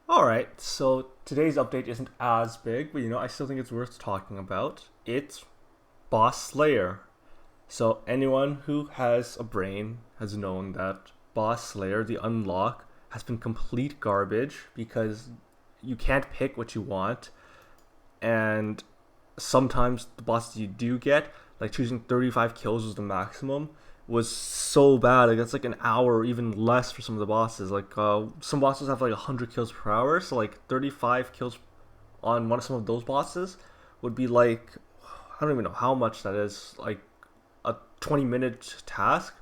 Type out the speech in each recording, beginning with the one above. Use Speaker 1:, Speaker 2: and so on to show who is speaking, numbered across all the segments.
Speaker 1: Alright, so today's update isn't as big, but I still think it's worth talking about. It's Boss Slayer. So anyone who has a brain has known that Boss Slayer, the unlock, has been complete garbage because you can't pick what you want, and sometimes the bosses you do get, like choosing 35 kills was the maximum, was so bad. Like that's like an hour or even less for some of the bosses. Like some bosses have like 100 kills per hour, so like 35 kills on one of some of those bosses would be like, I don't even know how much that is. Like a 20-minute task,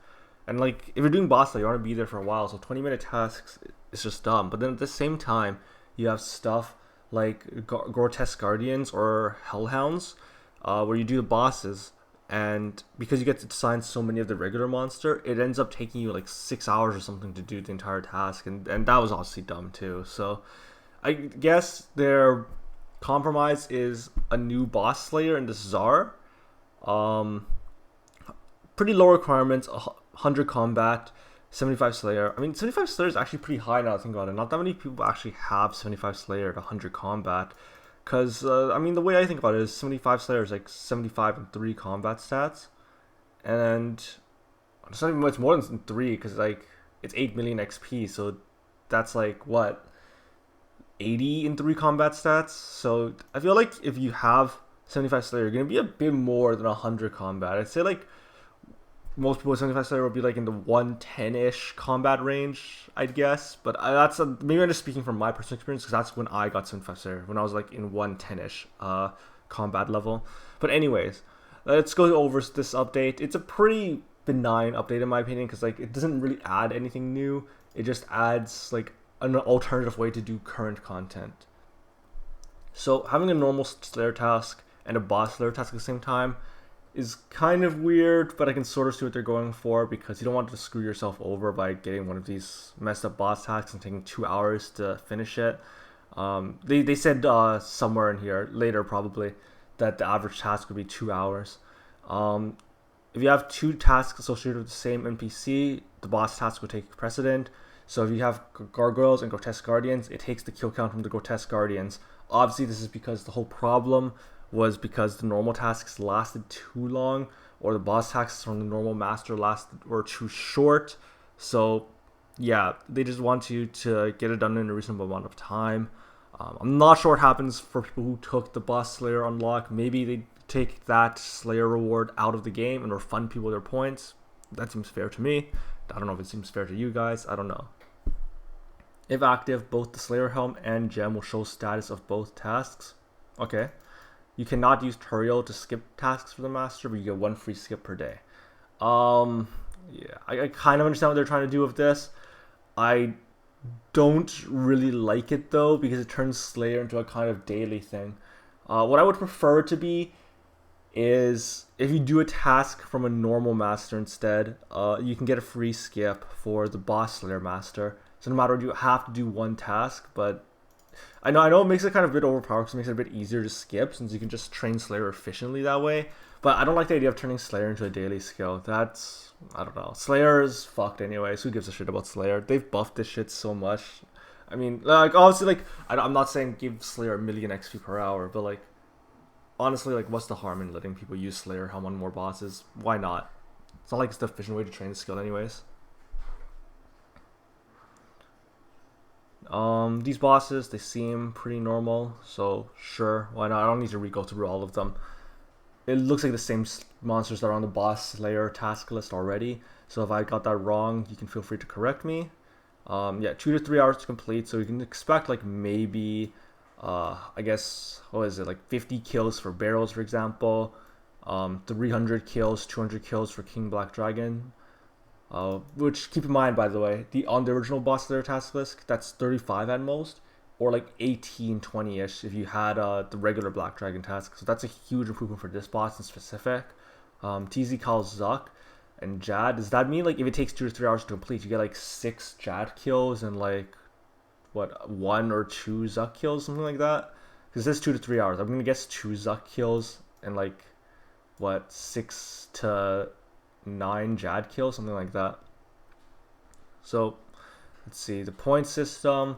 Speaker 1: and like if you're doing boss, like, you want to be there for a while, so 20-minute tasks is just dumb. But then at the same time, you have stuff like grotesque guardians or hellhounds, where you do the bosses, and because you get to assign so many of the regular monster, it ends up taking you like 6 hours or something to do the entire task, and that was obviously dumb too. So I guess their compromise is a new boss slayer in the Czar. Um, Pretty low requirements, 100 combat, 75 Slayer. I mean, 75 Slayer is actually pretty high now that I think about it. Not that many people actually have 75 Slayer at 100 combat. Because, I mean, the way I think about it is 75 Slayer is like 75 and 3 combat stats. And it's not even much more than 3 because, like, it's 8 million XP. So that's like, what, 80 in 3 combat stats? So I feel like if you have 75 Slayer, you're going to be a bit more than 100 combat. I'd say, like, most people with 75 Slayer will be like in the 110-ish combat range, I'd guess. But maybe I'm just speaking from my personal experience because that's when I got 75 Slayer, when I was like in 110-ish combat level. But anyways, let's go over this update. It's a pretty benign update in my opinion because like it doesn't really add anything new. It just adds like an alternative way to do current content. So having a normal Slayer task and a boss Slayer task at the same time is kind of weird, but I can sort of see what they're going for because you don't want to screw yourself over by getting one of these messed up boss tasks and taking 2 hours to finish it. They said somewhere in here, later probably, that the average task would be 2 hours. If you have two tasks associated with the same NPC, the boss task would take precedent. So if you have gargoyles and grotesque guardians, it takes the kill count from the grotesque guardians. Obviously, this is because the whole problem was because the normal tasks lasted too long, or the boss tasks from the normal master were too short. So yeah, they just want you to get it done in a reasonable amount of time. I'm not sure what happens for people who took the boss slayer unlock. Maybe they take that slayer reward out of the game and refund people their points. That seems fair to me. I don't know if it seems fair to you guys. I don't know. If active, both the slayer helm and gem will show status of both tasks. Okay. You cannot use Turiel to skip tasks for the master, but you get one free skip per day. Yeah, I kind of understand what they're trying to do with this. I don't really like it though because it turns Slayer into a kind of daily thing. What I would prefer it to be is if you do a task from a normal master instead, you can get a free skip for the boss Slayer master. So no matter what, you have to do one task, but I know it makes it kind of a bit overpowered because it makes it a bit easier to skip since you can just train Slayer efficiently that way. But I don't like the idea of turning Slayer into a daily skill. I don't know. Slayer is fucked anyways. Who gives a shit about Slayer? They've buffed this shit so much. I mean, like, obviously, like, I'm not saying give Slayer a million XP per hour, but, like, honestly, like, what's the harm in letting people use Slayer helm on more bosses? Why not? It's not like it's the efficient way to train the skill anyways. These bosses, they seem pretty normal, so sure, why not? I don't need to re-go through all of them. It looks like the same monsters that are on the boss slayer task list already, so if I got that wrong, you can feel free to correct me. Yeah, 2 to 3 hours to complete, so you can expect like maybe, I guess, what is it, like 50 kills for barrels, for example, 300 kills, 200 kills for King Black Dragon. Which, keep in mind, by the way, on the original boss slayer task list, that's 35 at most, or like 18, 20-ish if you had the regular Black Dragon task. So that's a huge improvement for this boss in specific. TZ calls Zuck and Jad. Does that mean like if it takes 2 to 3 hours to complete, you get like 6 Jad kills and like what, 1 or 2 Zuck kills, something like that? Because this 2 to 3 hours. I'm gonna guess 2 Zuck kills and like what, 6 to 9 Jad kills, something like that. So let's see the point system.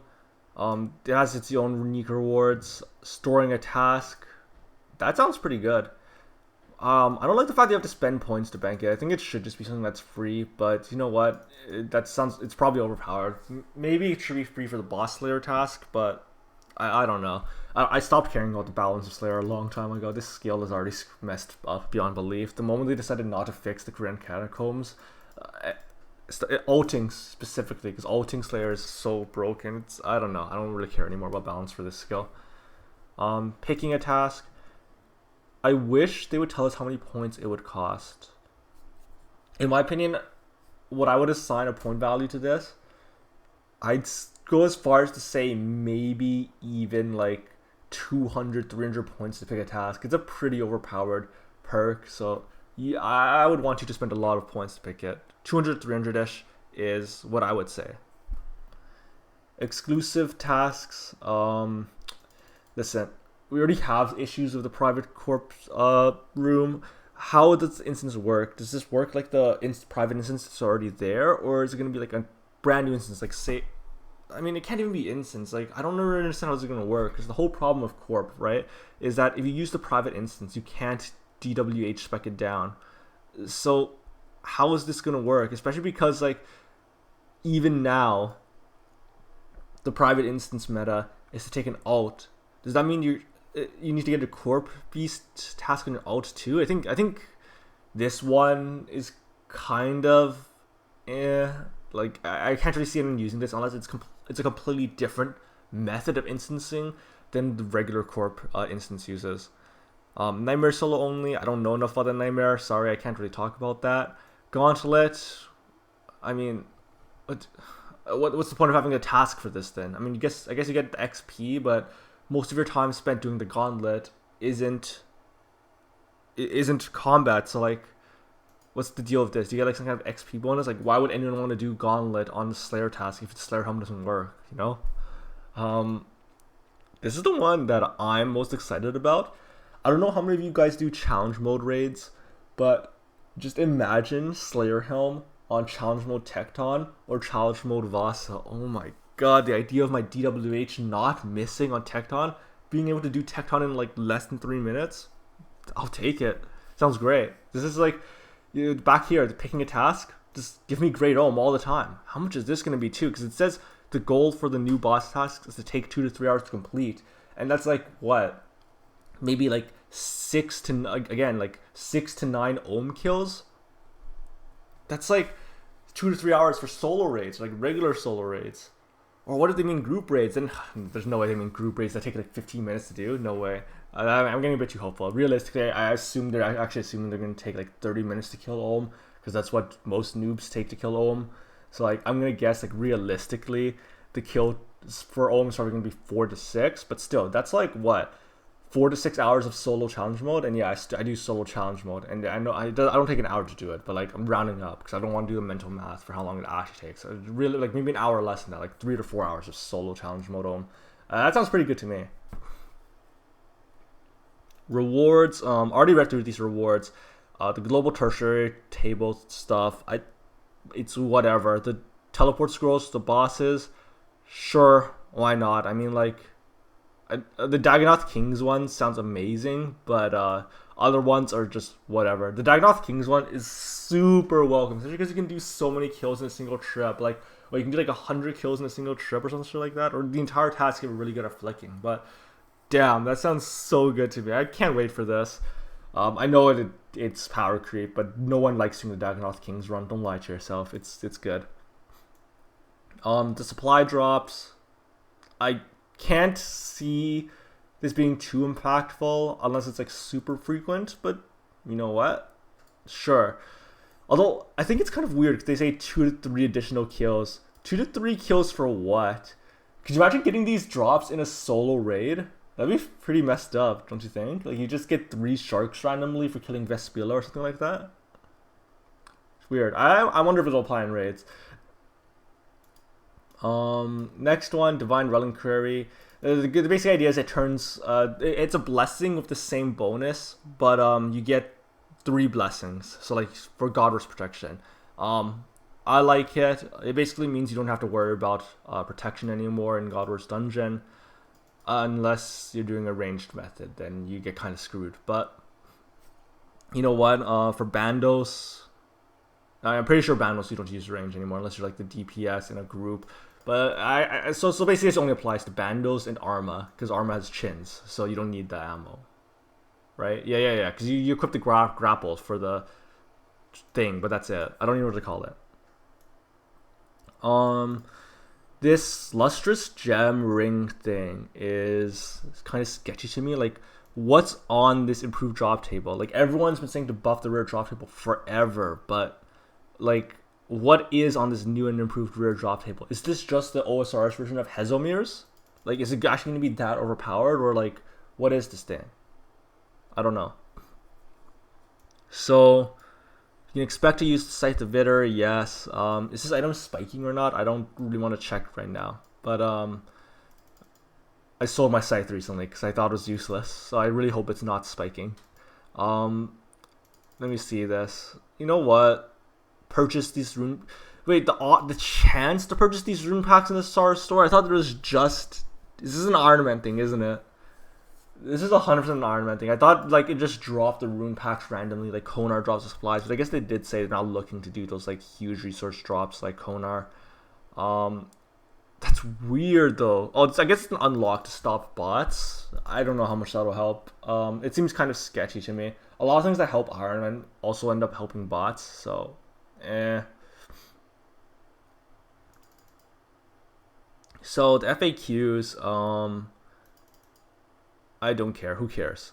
Speaker 1: It has its own unique rewards. Storing a task. That sounds pretty good. I don't like the fact that you have to spend points to bank it. I think it should just be something that's free, but you know what? It's probably overpowered. Maybe it should be free for the boss slayer task, but I don't know. I stopped caring about the balance of Slayer a long time ago. This skill is already messed up beyond belief. The moment they decided not to fix the Korean catacombs, ulting specifically, because ulting Slayer is so broken. I don't know. I don't really care anymore about balance for this skill. Picking a task. I wish they would tell us how many points it would cost. In my opinion, what I would assign a point value to this, I'd go as far as to say maybe even like 200, 300 points to pick a task. It's a pretty overpowered perk, so yeah, I would want you to spend a lot of points to pick it. 200, 300-ish is what I would say. Exclusive tasks. Listen, we already have issues with the private corpse room. How does the instance work? Does this work like the private instance that's already there, or is it going to be like a brand new instance? Like, say, I mean, it can't even be instance. Like, I don't really understand how this is going to work, because the whole problem of corp, right, is that if you use the private instance, you can't DWH spec it down. So how is this going to work? Especially because, like, even now, the private instance meta is to take an alt. Does that mean you need to get a corp beast task on your alt too? I think this one is kind of like I can't really see anyone using this unless it's a completely different method of instancing than the regular corp instance uses. Nightmare solo only. I don't know enough about the Nightmare. Sorry, I can't really talk about that. Gauntlet. I mean, what's the point of having a task for this then? I mean, I guess you get the XP, but most of your time spent doing the Gauntlet isn't combat. So like, what's the deal with this? Do you get like some kind of XP bonus? Like, why would anyone want to do Gauntlet on the Slayer task if the Slayer helm doesn't work? You know. This is the one that I'm most excited about. I don't know how many of you guys do challenge mode raids, but just imagine Slayer helm on challenge mode Tecton or challenge mode Vasa. Oh my god, the idea of my DWH not missing on Tecton, being able to do Tecton in like less than 3 minutes, I'll take it. Sounds great. This is like, back here, picking a task, just give me great Ohm all the time. How much is this going to be too? Because it says the goal for the new boss tasks is to take 2 to 3 hours to complete. And that's like, what? Maybe like 6 to 9 Ohm kills? That's like 2 to 3 hours for solo raids, like regular solo raids. Or what if they mean group raids? Then there's no way they mean group raids that take like 15 minutes to do. No way. I'm getting a bit too hopeful. Realistically, I assume they're going to take like 30 minutes to kill Ohm, because that's what most noobs take to kill Ohm. So like, I'm going to guess like realistically, the kill for Ohm is probably going to be 4 to 6. But still, that's like what? 4 to 6 hours of solo challenge mode. And yeah, I do solo challenge mode, and I know I don't take an hour to do it, but like I'm rounding up because I don't want to do the mental math for how long it actually takes. So really, like maybe an hour less than that, like 3 to 4 hours of solo challenge mode. That sounds pretty good to me. Rewards. Already read through these rewards. The global tertiary table stuff, it's whatever. The teleport scrolls, the bosses, sure, why not? I mean, like, the Dagonoth Kings one sounds amazing, but other ones are just whatever. The Dagonoth Kings one is super welcome, especially because you can do so many kills in a single trip. Like, or you can do like 100 kills in a single trip or something like that, or the entire task if you're really good at flicking. But damn, that sounds so good to me. I can't wait for this. I know it's power creep, but no one likes doing the Dagonoth Kings run. Don't lie to yourself. It's good. The supply drops, I can't see this being too impactful unless it's like super frequent, but you know what? Sure. Although I think it's kind of weird because they say 2 to 3 additional kills. 2 to 3 kills for what? Could you imagine getting these drops in a solo raid? That'd be pretty messed up, don't you think? Like, you just get 3 sharks randomly for killing Vespila or something like that? It's weird. I wonder if it'll apply in raids. Next one, Divine Reliquary. The basic idea is it turns, it's a blessing with the same bonus, but you get 3 blessings. So like for Godless protection. I I like it. It basically means you don't have to worry about protection anymore in Godward's dungeon. Unless you're doing a ranged method, then you get kind of screwed. But you know what? For Bandos, I'm pretty sure Bandos you don't use range anymore unless you're like the DPS in a group. But so basically this only applies to Bandos and Arma because Arma has chins, so you don't need the ammo, right? Yeah. Because you equip the grapple for the thing, but that's it. I don't even know what to call it. This Lustrous Gem Ring thing is kind of sketchy to me. Like, what's on this improved drop table? Like, everyone's been saying to buff the rear drop table forever, but, like, what is on this new and improved rear drop table? Is this just the OSRS version of Hezomir's? Like, is it actually going to be that overpowered, or, like, what is this thing? I don't know. So you can expect to use the Scythe of Vitter, yes. Is this item spiking or not? I don't really want to check right now. But I sold my Scythe recently because I thought it was useless. So I really hope it's not spiking. Let me see this. You know what? Purchase these rune... Wait, the chance to purchase these rune packs in the Star store? I thought there was just... This is an Iron Man thing, isn't it? This is 100% an Iron Man thing. I thought like it just dropped the rune packs randomly, like Konar drops the supplies, but I guess they did say they're not looking to do those like huge resource drops like Konar. That's weird though. Oh, I guess it's an unlock to stop bots. I don't know how much that'll help. It seems kind of sketchy to me. A lot of things that help Iron Man also end up helping bots, so So the FAQs, I don't care. Who cares?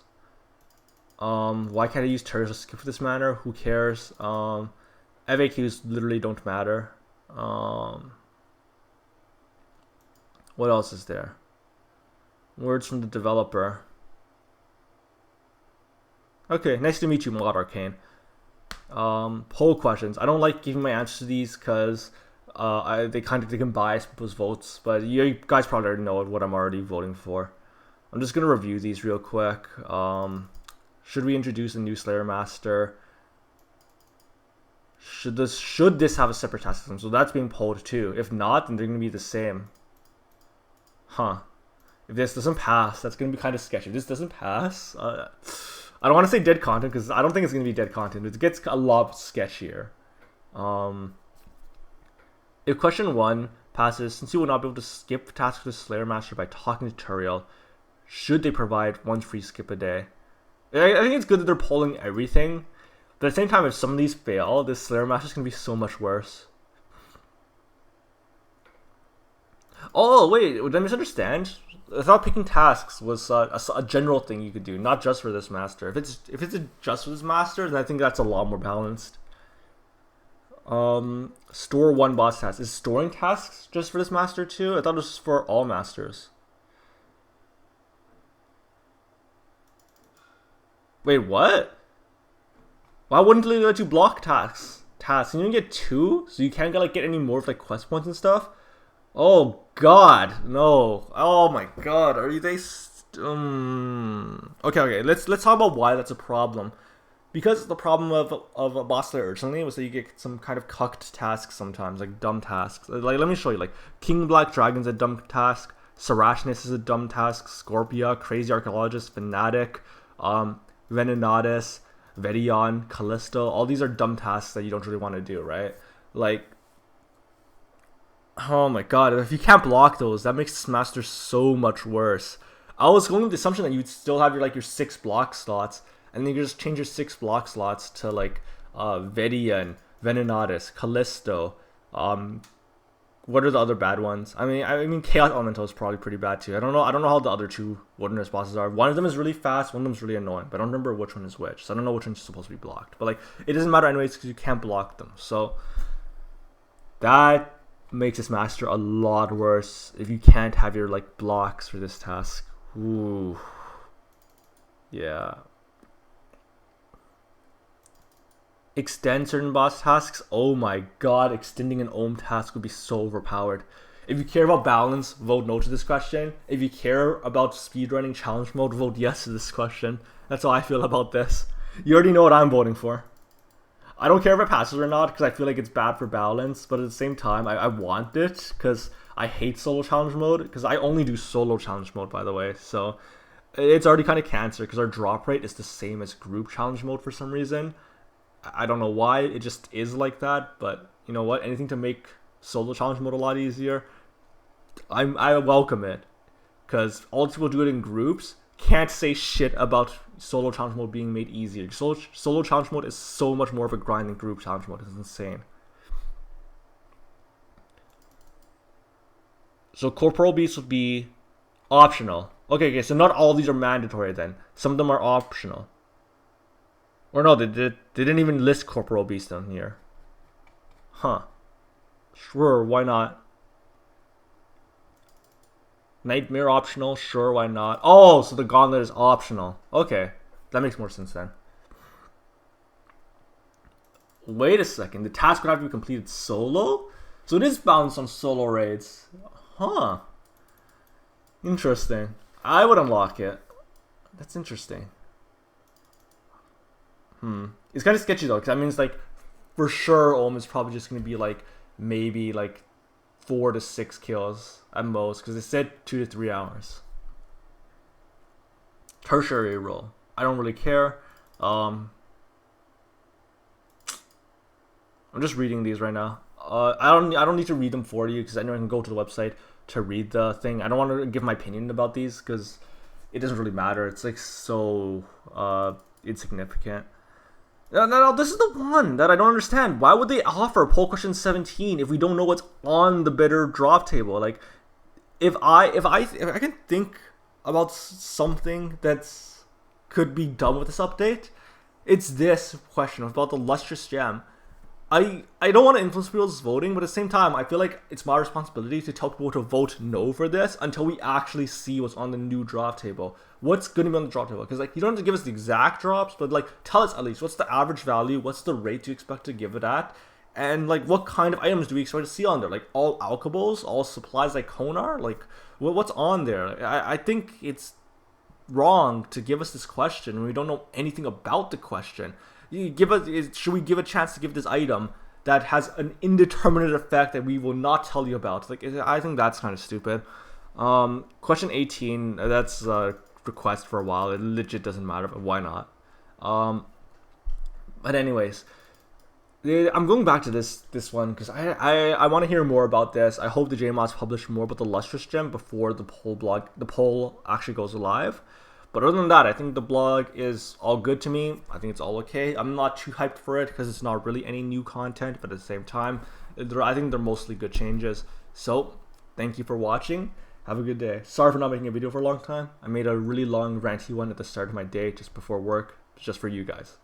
Speaker 1: Why can't I use turrets to skip for this manner? Who cares? FAQs literally don't matter. What else is there? Words from the developer. Okay, nice to meet you, Mod Arcane. Poll questions. I don't like giving my answers to these because they can bias people's votes, but you guys probably already know what I'm already voting for. I'm just gonna review these real quick. Should we introduce a new Slayer Master? Should this have a separate task system? So that's being polled too. If not, then they're gonna be the same. Huh. If this doesn't pass, that's gonna be kind of sketchy. If this doesn't pass, I don't want to say dead content because I don't think it's gonna be dead content. It gets a lot sketchier. If question 1 passes, since you will not be able to skip tasks with the Slayer Master by talking to Turiel, should they provide one free skip a day? I think it's good that they're polling everything, but at the same time, if some of these fail, this Slayer Master is going to be so much worse. Oh, wait, did I misunderstand? I thought picking tasks was a general thing you could do, not just for this master. If it's just for this master, then I think that's a lot more balanced. Store one boss task. Is storing tasks just for this master too? I thought it was for all masters. Wait, what? Why wouldn't they let you block tasks? You only get 2, so you can't get any more of like quest points and stuff. Oh God, no! Oh my God, are they? Okay. Let's talk about why that's a problem. Because the problem of a boss slayer urgently was that you get some kind of cucked tasks sometimes, like dumb tasks. Like let me show you. Like King Black Dragon's a dumb task. Sarachnus is a dumb task. Scorpia, Crazy Archaeologist, Fanatic, Venenatus, Vedion, Callisto. All these are dumb tasks that you don't really want to do, right? Like, oh my God, if you can't block those, that makes this master so much worse. I was going with the assumption that you'd still have your 6 block slots, and then you just change your 6 block slots to Vedion, Venenatus, Callisto. What are the other bad ones? I mean Chaos Elemental is probably pretty bad too. I don't know how the other 2 Wilderness bosses are. One of them is really fast, one of them is really annoying, but I don't remember which one is which. So I don't know which one's supposed to be blocked. But it doesn't matter anyways because you can't block them. So that makes this master a lot worse if you can't have your blocks for this task. Ooh. Yeah. Extend certain boss tasks. Oh my God, extending an Ohm task would be so overpowered. If you care about balance, vote no to this question. If you care about speedrunning challenge mode, vote yes to this question. That's how I feel about this. You already know what I'm voting for. I don't care if it passes or not because I feel like it's bad for balance, but at the same time, I want it because I hate solo challenge mode because I only do solo challenge mode, by the way. So it's already kind of cancer because our drop rate is the same as group challenge mode for some reason. I don't know why, it just is like that, but you know what? Anything to make solo challenge mode a lot easier, I welcome it because all people do it in groups. Can't say shit about solo challenge mode being made easier. Solo challenge mode is so much more of a grind than group challenge mode. It's insane. So corporal beasts would be optional. Okay, so not all of these are mandatory then. Some of them are optional. Or no, they didn't even list corporal beasts down here. Huh. Sure, why not? Nightmare optional, sure, why not? Oh, so the gauntlet is optional. Okay, that makes more sense then. Wait a second, the task would have to be completed solo? So it is balanced on solo raids. Huh. Interesting. I would unlock it. That's interesting. It's kind of sketchy though, because that means like, for sure, is probably just going to be like, maybe like 4 to 6 kills at most, because it said 2 to 3 hours. Tertiary role, I don't really care. I'm just reading these right now. I don't need to read them for you because anyone can go to the website to read the thing. I don't want to give my opinion about these because it doesn't really matter. It's like so insignificant. No, this is the one that I don't understand. Why would they offer poll question 17 if we don't know what's on the bidder drop table? Like, if I can think about something that's could be done with this update, it's this question about the Lustrous Gem. I don't want to influence people's voting, but at the same time, I feel like it's my responsibility to tell people to vote no for this until we actually see what's on the new drop table. What's going to be on the drop table? Because like you don't have to give us the exact drops, but like tell us at least what's the average value, what's the rate you expect to give it at, and like what kind of items do we expect to see on there? Like all alchables, all supplies like Konar, like what's on there? I think it's wrong to give us this question when we don't know anything about the question. Should we give a chance to give this item that has an indeterminate effect that we will not tell you about? Like, I think that's kind of stupid. Question 18, that's a request for a while. It legit doesn't matter, but why not? But anyways, I'm going back to this one because I want to hear more about this. I hope the JMods publish more about the Lustrous Gem before the poll actually goes live. But other than that, I think the blog is all good to me. I think it's all okay. I'm not too hyped for it because it's not really any new content, but at the same time, I think they're mostly good changes. So, thank you for watching. Have a good day. Sorry for not making a video for a long time. I made a really long ranty one at the start of my day just before work, just for you guys.